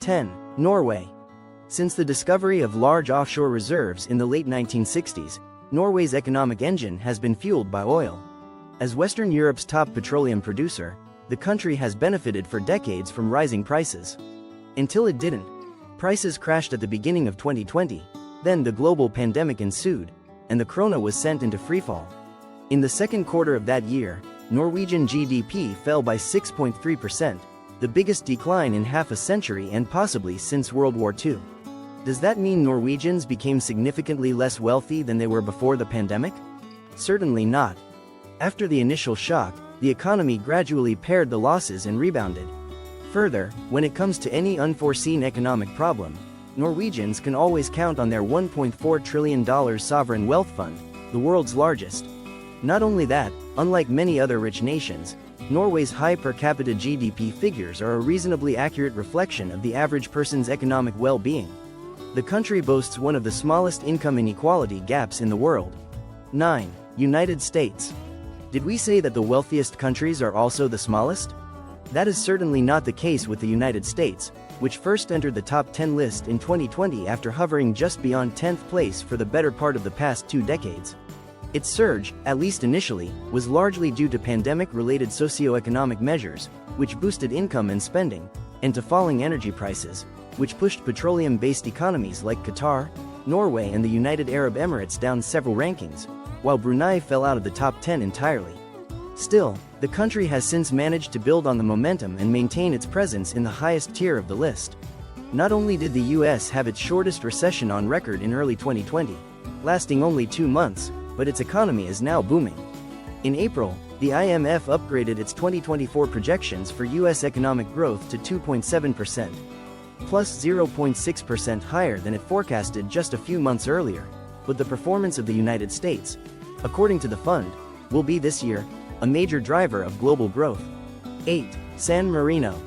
10. Norway. Since the discovery of large offshore reserves in the late 1960s, Norway's economic engine has been fueled by oil. As Western Europe's top petroleum producer, the country has benefited for decades from rising prices. Until it didn't. Prices crashed at the beginning of 2020, then the global pandemic ensued, and the krona was sent into freefall. In the second quarter of that year, Norwegian GDP fell by 6.3%, the biggest decline in half a century and possibly since World War II. Does that mean Norwegians became significantly less wealthy than they were before the pandemic? Certainly not. After the initial shock, the economy gradually pared the losses and rebounded. Further, when it comes to any unforeseen economic problem, Norwegians can always count on their $1.4 trillion sovereign wealth fund, the world's largest. Not only that, unlike many other rich nations, Norway's high per capita GDP figures are a reasonably accurate reflection of the average person's economic well-being. The country boasts one of the smallest income inequality gaps in the world. 9. United States. Did we say that the wealthiest countries are also the smallest? That is certainly not the case with the United States, which first entered the top 10 list in 2020 after hovering just beyond 10th place for the better part of the past 2 decades. Its surge, at least initially, was largely due to pandemic-related socio-economic measures, which boosted income and spending, and to falling energy prices, which pushed petroleum-based economies like Qatar, Norway and the United Arab Emirates down several rankings, while Brunei fell out of the top 10 entirely. Still, the country has since managed to build on the momentum and maintain its presence in the highest tier of the list. Not only did the US have its shortest recession on record in early 2020, lasting only 2 months, but its economy is now booming. In April, the IMF upgraded its 2024 projections for US economic growth to 2.7%, plus 0.6% higher than it forecasted just a few months earlier, but the performance of the United States, according to the fund, will be this year a major driver of global growth. 8. San Marino.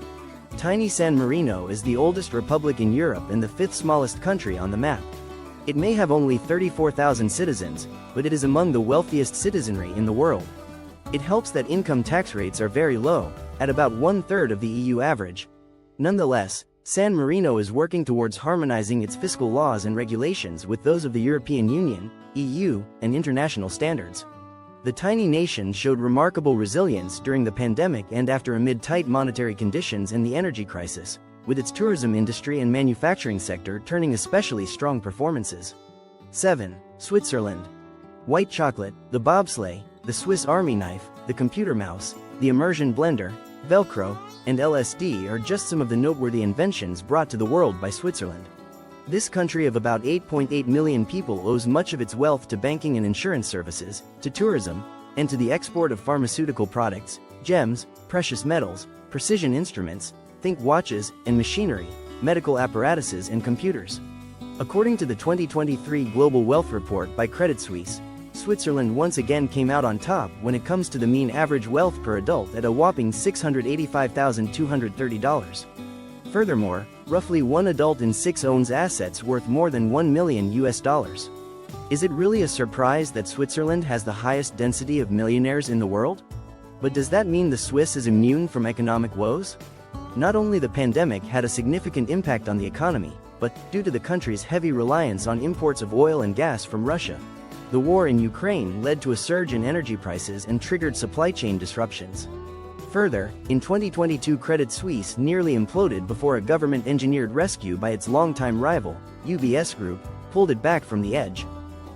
Tiny San Marino is the oldest republic in Europe and the 5th smallest country on the map. It may have only 34,000 citizens, but it is among the wealthiest citizenry in the world. It helps that income tax rates are very low, at about 1/3 of the EU average. Nonetheless, San Marino is working towards harmonizing its fiscal laws and regulations with those of the European Union, EU, and international standards. The tiny nation showed remarkable resilience during the pandemic and after amid tight monetary conditions and the energy crisis, with its tourism industry and manufacturing sector turning especially strong performances. 7. Switzerland. White chocolate, the bobsleigh, the Swiss Army knife, the computer mouse, the immersion blender, Velcro, and LSD are just some of the noteworthy inventions brought to the world by Switzerland. This country of about 8.8 million people owes much of its wealth to banking and insurance services, to tourism, and to the export of pharmaceutical products, gems, precious metals, precision instruments, think watches, and machinery, medical apparatuses and computers. According to the 2023 Global Wealth Report by Credit Suisse, Switzerland once again came out on top when it comes to the mean average wealth per adult at a whopping $685,230. Furthermore, roughly 1 adult in 6 owns assets worth more than $1 million. Is it really a surprise that Switzerland has the highest density of millionaires in the world? But does that mean the Swiss is immune from economic woes? Not only the pandemic had a significant impact on the economy, but, due to the country's heavy reliance on imports of oil and gas from Russia, the war in Ukraine led to a surge in energy prices and triggered supply chain disruptions. Further, in 2022 Credit Suisse nearly imploded before a government-engineered rescue by its longtime rival, UBS Group, pulled it back from the edge.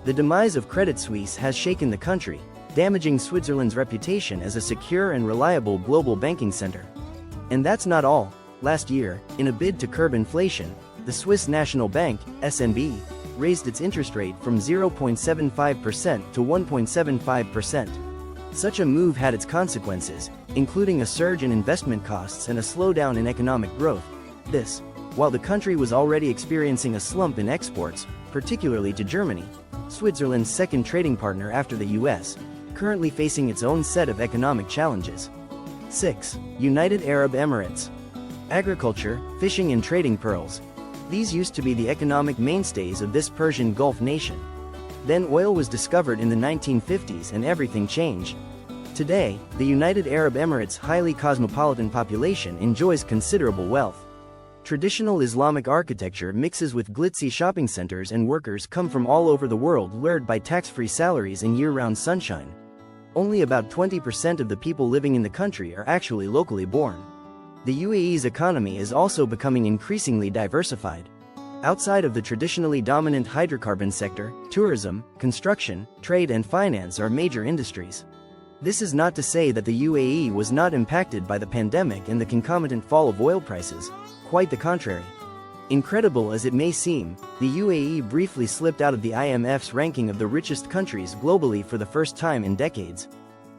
The demise of Credit Suisse has shaken the country, damaging Switzerland's reputation as a secure and reliable global banking center. And that's not all. Last year, in a bid to curb inflation, the Swiss National Bank, SNB, raised its interest rate from 0.75% to 1.75%. Such a move had its consequences, including a surge in investment costs and a slowdown in economic growth. This, while the country was already experiencing a slump in exports, particularly to Germany, Switzerland's second trading partner after the US, currently facing its own set of economic challenges. 6. United Arab Emirates. Agriculture, fishing and trading pearls. These used to be the economic mainstays of this Persian Gulf nation. Then oil was discovered in the 1950s and everything changed. Today, the United Arab Emirates' highly cosmopolitan population enjoys considerable wealth. Traditional Islamic architecture mixes with glitzy shopping centers, and workers come from all over the world lured by tax-free salaries and year-round sunshine. Only about 20% of the people living in the country are actually locally born. The UAE's economy is also becoming increasingly diversified. Outside of the traditionally dominant hydrocarbon sector, tourism, construction, trade and finance are major industries. This is not to say that the UAE was not impacted by the pandemic and the concomitant fall of oil prices, quite the contrary. Incredible as it may seem, the UAE briefly slipped out of the IMF's ranking of the richest countries globally for the first time in decades.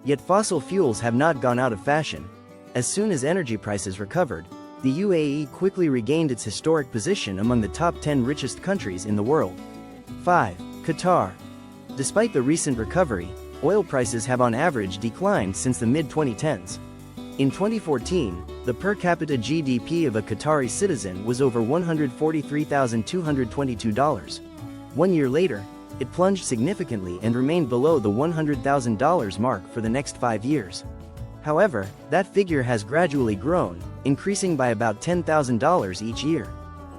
Yet fossil fuels have not gone out of fashion. As soon as energy prices recovered, the UAE quickly regained its historic position among the top 10 richest countries in the world. 5. Qatar. Despite the recent recovery, oil prices have on average declined since the mid-2010s. In 2014, the per capita GDP of a Qatari citizen was over $143,222. 1 year later, it plunged significantly and remained below the $100,000 mark for the next 5 years. However, that figure has gradually grown, increasing by about $10,000 each year.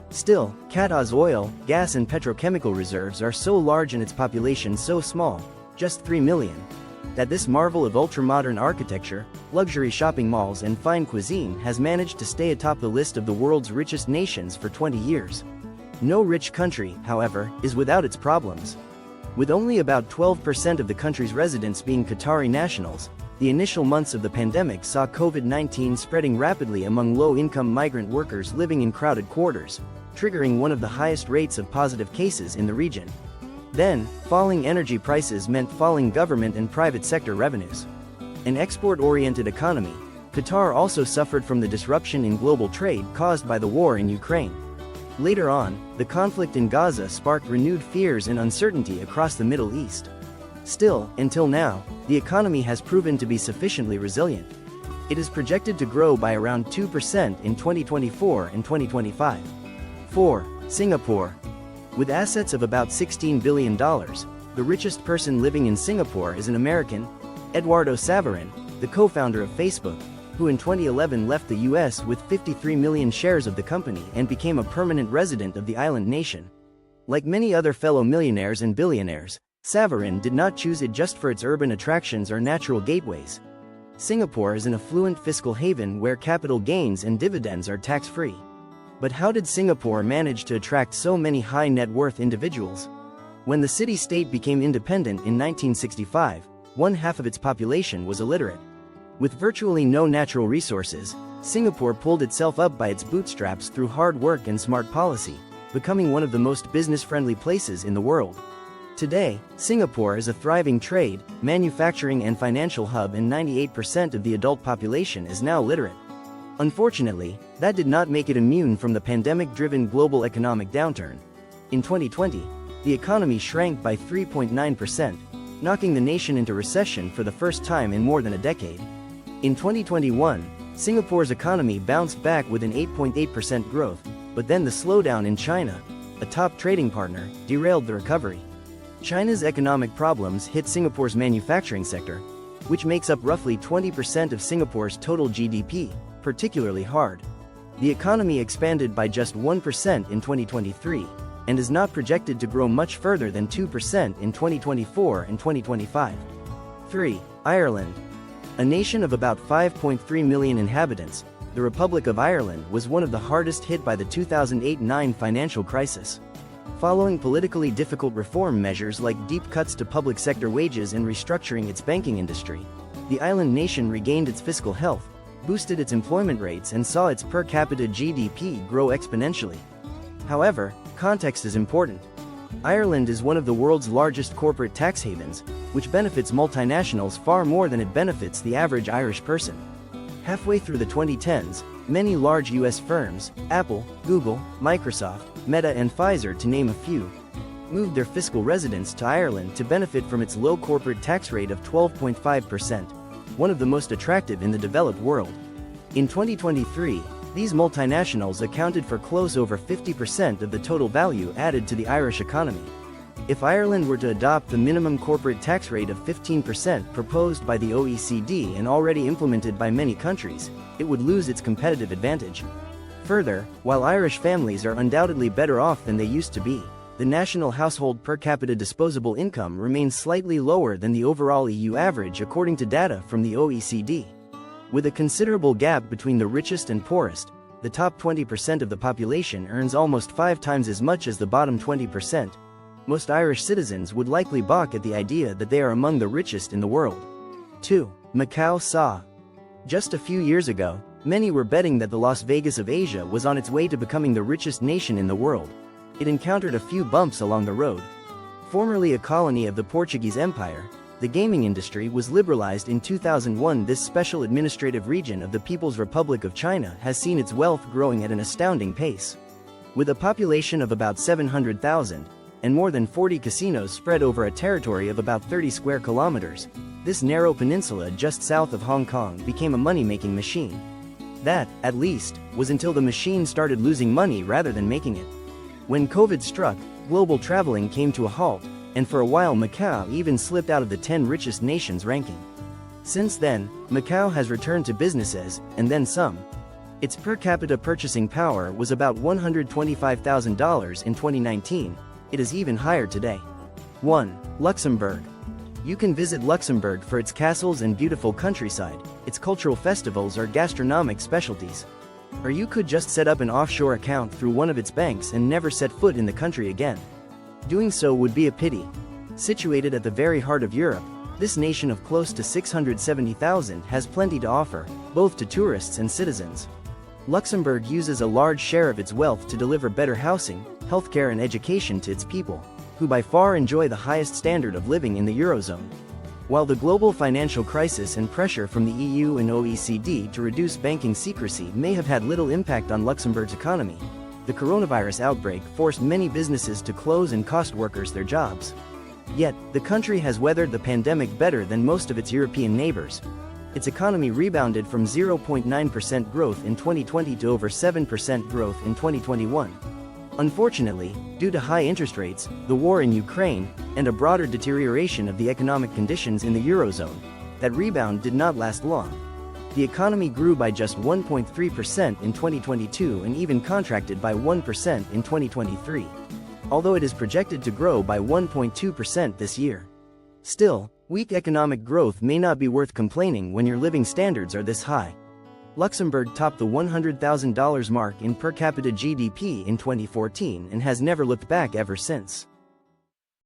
Still, Qatar's oil, gas and petrochemical reserves are so large and its population so small, just 3 million, that this marvel of ultra-modern architecture, luxury shopping malls and fine cuisine has managed to stay atop the list of the world's richest nations for 20 years. No rich country, however, is without its problems. With only about 12% of the country's residents being Qatari nationals, the initial months of the pandemic saw COVID-19 spreading rapidly among low-income migrant workers living in crowded quarters, triggering one of the highest rates of positive cases in the region. Then, falling energy prices meant falling government and private sector revenues. An export-oriented economy, Qatar also suffered from the disruption in global trade caused by the war in Ukraine. Later on, the conflict in Gaza sparked renewed fears and uncertainty across the Middle East. Still, until now, the economy has proven to be sufficiently resilient. It is projected to grow by around 2% in 2024 and 2025. 4. Singapore. With assets of about $16 billion, the richest person living in Singapore is an American, Eduardo Saverin, the co-founder of Facebook, who in 2011 left the US with 53 million shares of the company and became a permanent resident of the island nation. Like many other fellow millionaires and billionaires, Saverin did not choose it just for its urban attractions or natural gateways. Singapore is an affluent fiscal haven where capital gains and dividends are tax-free. But how did Singapore manage to attract so many high net worth individuals? When the city-state became independent in 1965, 1/2 of its population was illiterate. With virtually no natural resources, Singapore pulled itself up by its bootstraps through hard work and smart policy, becoming one of the most business-friendly places in the world. Today, Singapore is a thriving trade, manufacturing and financial hub, and 98% of the adult population is now literate. Unfortunately, that did not make it immune from the pandemic-driven global economic downturn. In 2020, the economy shrank by 3.9%, knocking the nation into recession for the first time in more than a decade. In 2021, Singapore's economy bounced back with an 8.8% growth, but then the slowdown in China, a top trading partner, derailed the recovery. China's economic problems hit Singapore's manufacturing sector, which makes up roughly 20% of Singapore's total GDP, particularly hard. The economy expanded by just 1% in 2023, and is not projected to grow much further than 2% in 2024 and 2025. 3. Ireland. A nation of about 5.3 million inhabitants, the Republic of Ireland was one of the hardest hit by the 2008-9 financial crisis. Following politically difficult reform measures like deep cuts to public sector wages and restructuring its banking industry, the island nation regained its fiscal health, boosted its employment rates and saw its per capita GDP grow exponentially. However, context is important. Ireland is one of the world's largest corporate tax havens, which benefits multinationals far more than it benefits the average Irish person. Halfway through the 2010s, many large US firms, Apple, Google, Microsoft, Meta and Pfizer to name a few, moved their fiscal residence to Ireland to benefit from its low corporate tax rate of 12.5%, one of the most attractive in the developed world. In 2023, these multinationals accounted for close over 50% of the total value added to the Irish economy. If Ireland were to adopt the minimum corporate tax rate of 15% proposed by the OECD and already implemented by many countries, it would lose its competitive advantage. Further, while Irish families are undoubtedly better off than they used to be, the national household per capita disposable income remains slightly lower than the overall EU average according to data from the OECD. With a considerable gap between the richest and poorest, the top 20% of the population earns almost 5 times as much as the bottom 20%. Most Irish citizens would likely balk at the idea that they are among the richest in the world. 2. Macau saw. Just a few years ago, many were betting that the Las Vegas of Asia was on its way to becoming the richest nation in the world. It encountered a few bumps along the road. Formerly a colony of the Portuguese Empire, the gaming industry was liberalized in 2001. This special administrative region of the People's Republic of China has seen its wealth growing at an astounding pace. With a population of about 700,000, and more than 40 casinos spread over a territory of about 30 square kilometers, this narrow peninsula just south of Hong Kong became a money-making machine. That, at least, was until the machine started losing money rather than making it. When COVID struck, global traveling came to a halt, and for a while Macau even slipped out of the 10 richest nations ranking. Since then, Macau has returned to businesses, and then some. Its per capita purchasing power was about $125,000 in 2019, it is even higher today. 1. Luxembourg. You can visit Luxembourg for its castles and beautiful countryside, its cultural festivals or gastronomic specialties. Or you could just set up an offshore account through one of its banks and never set foot in the country again. Doing so would be a pity. Situated at the very heart of Europe, this nation of close to 670,000 has plenty to offer, both to tourists and citizens. Luxembourg uses a large share of its wealth to deliver better housing, healthcare and education to its people, who by far enjoy the highest standard of living in the Eurozone. While the global financial crisis and pressure from the EU and OECD to reduce banking secrecy may have had little impact on Luxembourg's economy, the coronavirus outbreak forced many businesses to close and cost workers their jobs. Yet, the country has weathered the pandemic better than most of its European neighbors. Its economy rebounded from 0.9% growth in 2020 to over 7% growth in 2021. Unfortunately, due to high interest rates, the war in Ukraine, and a broader deterioration of the economic conditions in the Eurozone, that rebound did not last long. The economy grew by just 1.3% in 2022 and even contracted by 1% in 2023. Although it is projected to grow by 1.2% this year. Still, weak economic growth may not be worth complaining when your living standards are this high. Luxembourg topped the $100,000 mark in per capita GDP in 2014 and has never looked back ever since.